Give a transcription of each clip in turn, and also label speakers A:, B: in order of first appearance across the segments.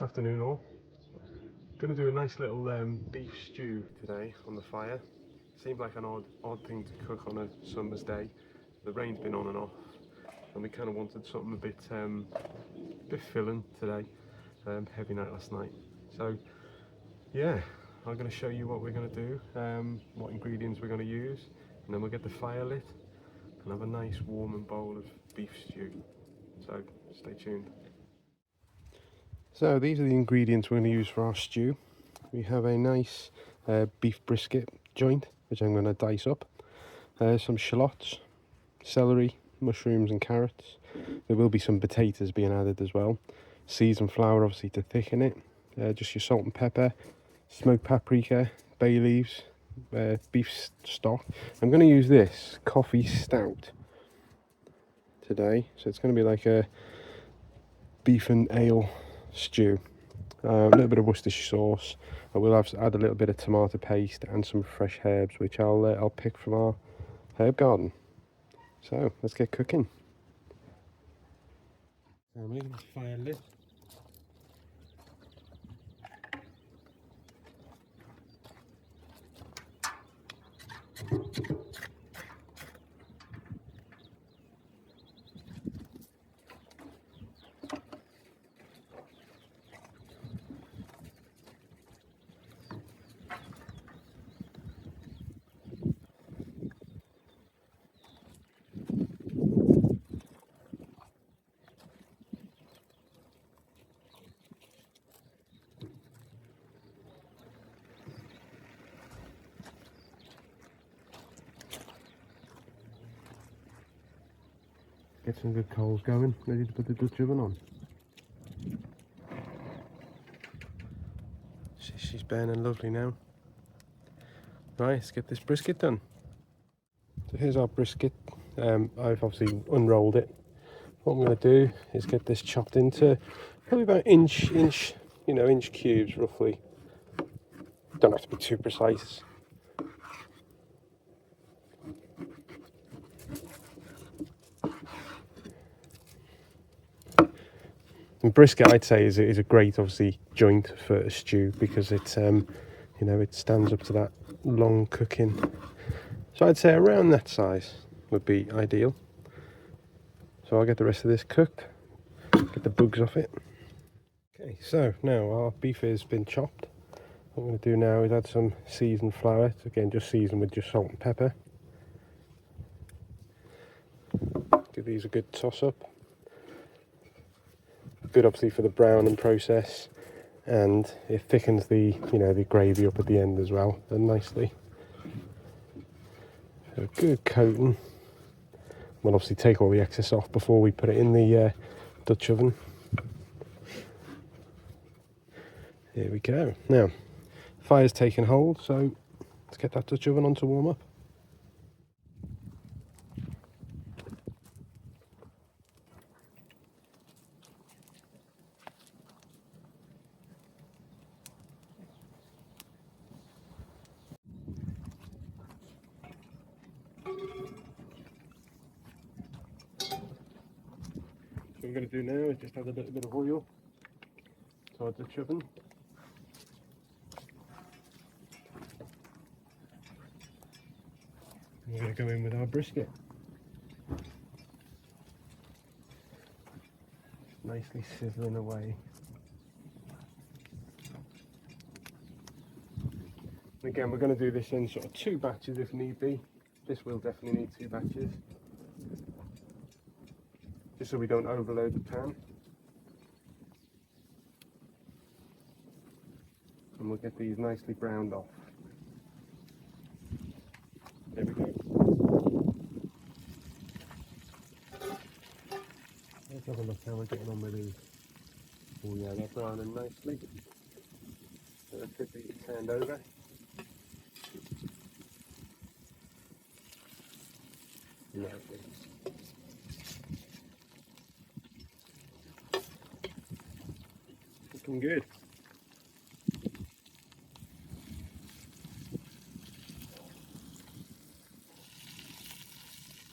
A: Afternoon all. Going to do a nice little beef stew today on the fire. Seemed like an odd thing to cook on a summer's day. The rain's been on and off, and we kind of wanted something a bit filling today. Heavy night last night, so yeah, I'm going to show you what we're going to do, what ingredients we're going to use, and then we'll get the fire lit and have a nice warming bowl of beef stew. So stay tuned. So these are the ingredients we're going to use for our stew. We have a nice beef brisket joint, which I'm going to dice up. Some shallots, celery, mushrooms and carrots. There will be some potatoes being added as well. Seasoned flour obviously to thicken it. Just your salt and pepper, smoked paprika, bay leaves, beef stock. I'm going to use this coffee stout today. So it's going to be like a beef and ale stew. A little bit of Worcestershire sauce. I will add a little bit of tomato paste and some fresh herbs, which I'll pick from our herb garden. So let's get cooking. So I'm leaving this fire lit. Get some good coals going, ready to put the Dutch oven on. She's burning lovely now. Right, let's get this brisket done. So here's our brisket. I've obviously unrolled it. What I'm going to do is get this chopped into probably about inch cubes roughly. Don't have to be too precise. And brisket, I'd say, is a great, obviously, joint for a stew because it, it stands up to that long cooking. So I'd say around that size would be ideal. So I'll get the rest of this cooked, get the bugs off it. Okay, so now our beef has been chopped. What I'm going to do now is add some seasoned flour. So again, just seasoned with just salt and pepper. Give these a good toss up. Good obviously for the browning process, and it thickens the the gravy up at the end as well and nicely. So a good coating. We'll obviously take all the excess off before we put it in the Dutch oven. Here we go. Now fire's taken hold, so let's get that Dutch oven on to warm up. So what we're going to do now is just add a little bit of oil to our Dutch oven. And we're going to go in with our brisket. Nicely sizzling away. And again, we're going to do this in sort of 2 batches if need be. This will definitely need 2 batches. Just so we don't overload the pan. And we'll get these nicely browned off. There we go. Let's have a look how we're getting on with these. Oh yeah, they're browning nicely. So let's get these turned over. Lovely. Looking good.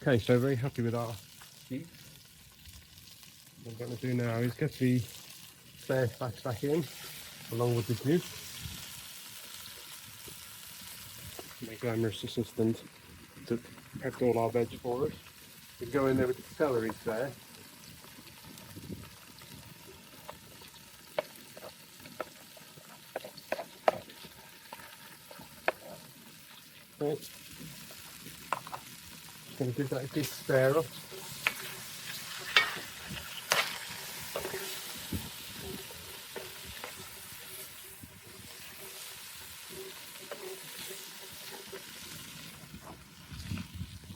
A: Okay, so very happy with our stew. What I'm going to do now is get the spare batch back in, along with the juice. My glamorous assistant prepped all our veg for us. We go in there with the celery there. Right. Just going to give that a good stir up.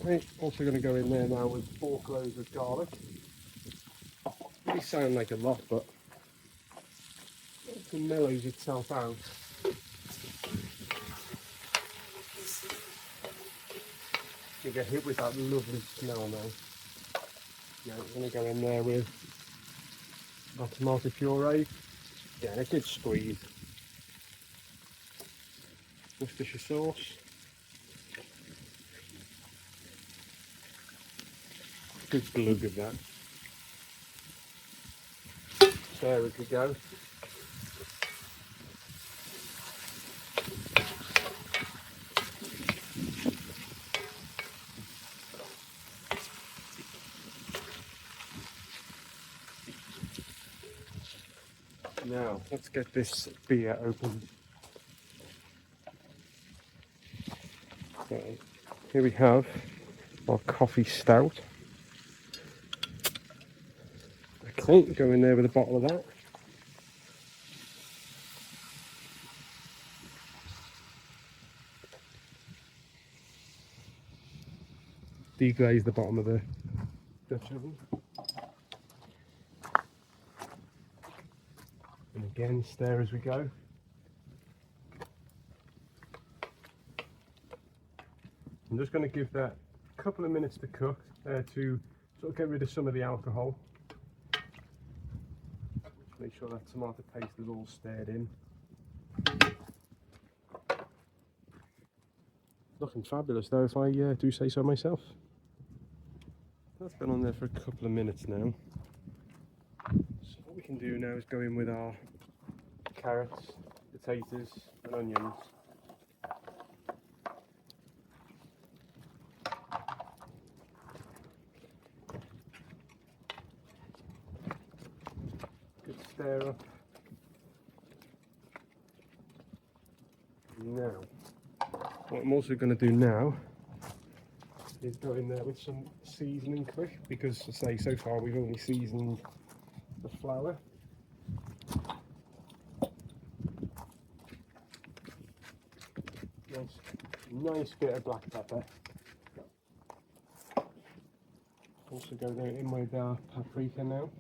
A: Right, also going to go in there now with 4 cloves of garlic. They sound like a lot, but it mellows itself out. You get hit with that lovely smell now. Yeah, I'm going to go in there with our tomato puree. Yeah, a good squeeze. Worcestershire sauce. Good glug of that. There we go. Now, let's get this beer open. Okay, here we have our coffee stout. Okay, go in there with a bottle of that. Deglaze the bottom of the Dutch oven. And again, stir as we go. I'm just going to give that a couple of minutes to cook to sort of get rid of some of the alcohol. Make sure that tomato paste is all stirred in. Looking fabulous though, if I do say so myself. That's been on there for a couple of minutes now. So what we can do now is go in with our carrots, potatoes and onions. Good stir up. Now, what I'm also going to do now is go in there with some seasoning quick, because I say so far we've only seasoned the flour. Nice bit of black pepper. Also go there in with our paprika now.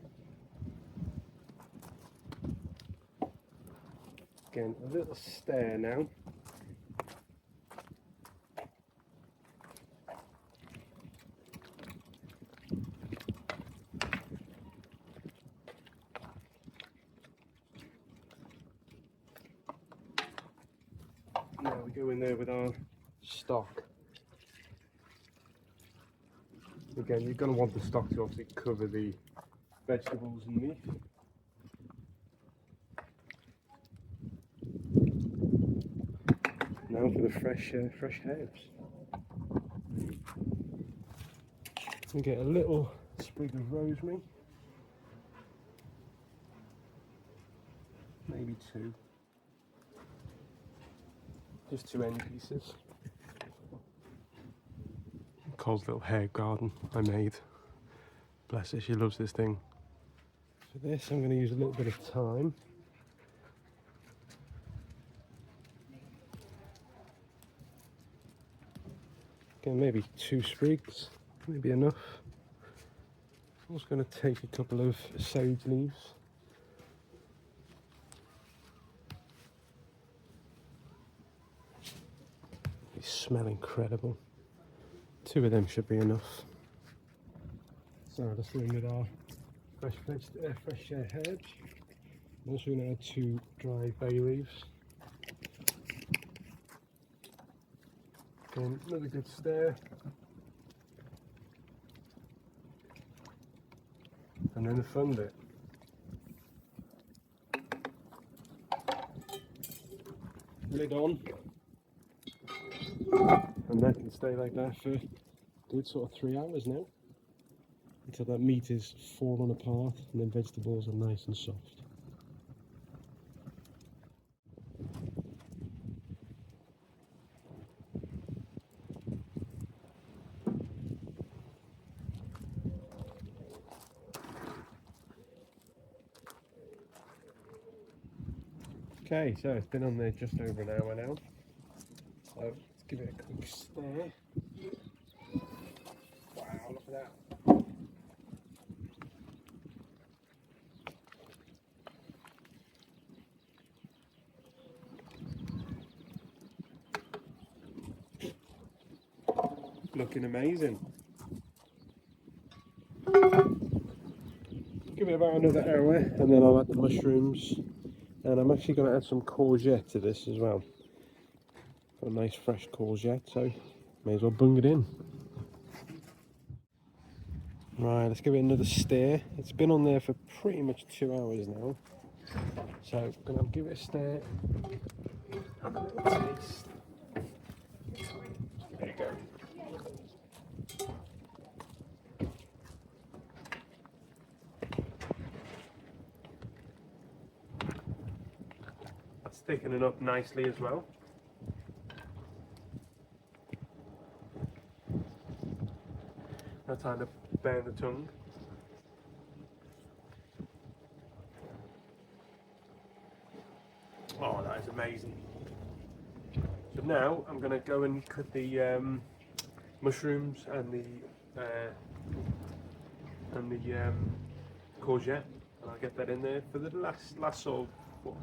A: Again, a little stir now. Now we go in there with our stock. Again, you're going to want the stock to obviously cover the vegetables and meat. Now for the fresh herbs. We get a little sprig of rosemary, maybe 2. Just 2 end pieces. Cole's little herb garden I made. Bless her, she loves this thing. For this I'm going to use a little bit of thyme. Again, maybe 2 sprigs, maybe enough. I'm also going to take a couple of sage leaves. They smell incredible. 2 of them should be enough. So I'll just go in with our fresh herbs. I'm also going to add 2 dry bay leaves. Again, another good stir. And then the fun bit. lid on, and that can stay like that for a good sort of 3 hours now, until that meat is falling apart and then vegetables are nice and soft. Okay, so it's been on there just over an hour now, so let's give it a quick stir. Wow, look at that. Looking amazing. Give it about another hour and then I'll add the mushrooms, and I'm actually going to add some courgette to this as well. Got a nice fresh courgette, so may as well bung it in. Right, let's give it another stir. It's been on there for pretty much 2 hours now, so I'm going to give it a stir. Have a little taste. There you go. That's thickening up nicely as well. No time to burn the tongue. Oh, that is amazing. So now I'm going to go and cut the mushrooms and the courgette, and I'll get that in there for the last sort of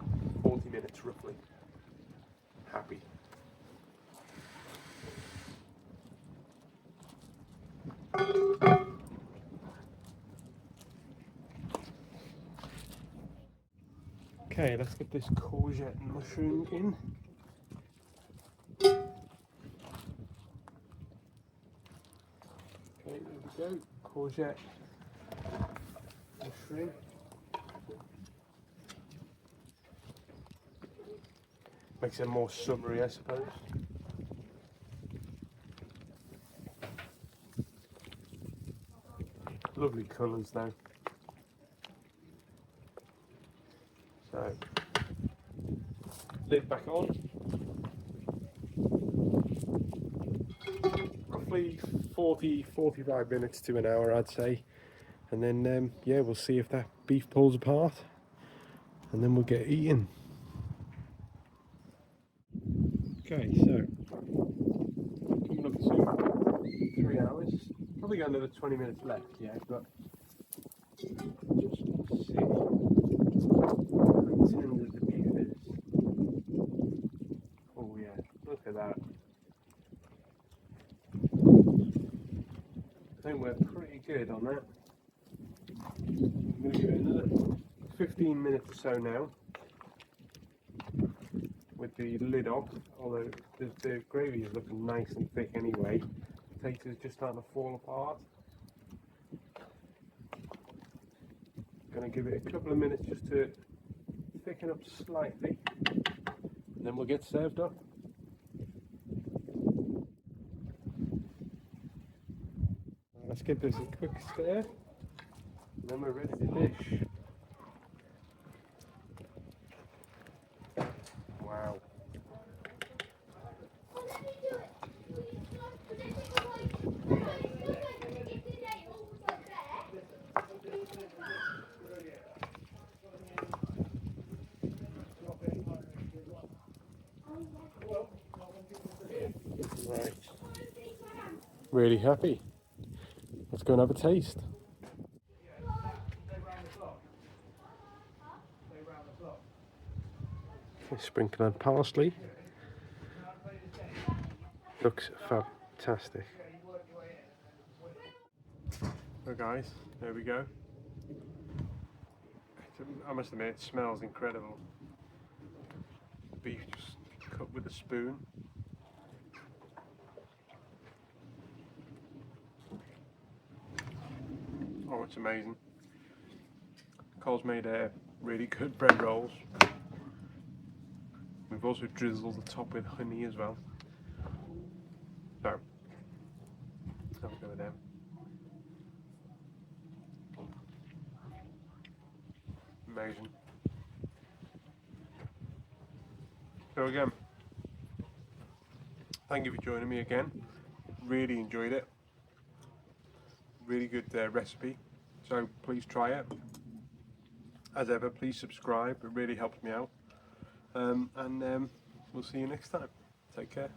A: 40 minutes roughly. Happy. Okay, let's get this courgette and mushroom in. Okay, there we go. Courgette, mushroom. Makes it more summery, I suppose. Lovely colours though. So, lid back on. Roughly 40-45 minutes to an hour, I'd say. And then, yeah, we'll see if that beef pulls apart. And then we'll get eating. Okay, so coming up to 3 hours. Probably got another 20 minutes left, yeah, but just see how tender the beef is. Oh yeah, look at that. I think we're pretty good on that. I'm going to give it another 15 minutes or so now with the lid off, although the gravy is looking nice and thick anyway. The potatoes just starting to fall apart. Going to give it a couple of minutes just to thicken up slightly, and then we'll get served up. Let's give this a quick stir, and then we're ready to dish. Wow. Right. Really happy. Let's go and have a taste. Okay, sprinkle on parsley. Looks fantastic. So guys, there we go. I must admit, it smells incredible. Beef just cut with a spoon. Oh, it's amazing. Cole's made really good bread rolls. We we've also drizzled the top with honey as well. So, have a go with them. Amazing. So again, thank you for joining me again. Really enjoyed it. Really good recipe. So please try it. As ever, please subscribe. It really helps me out. And we'll see you next time. Take care.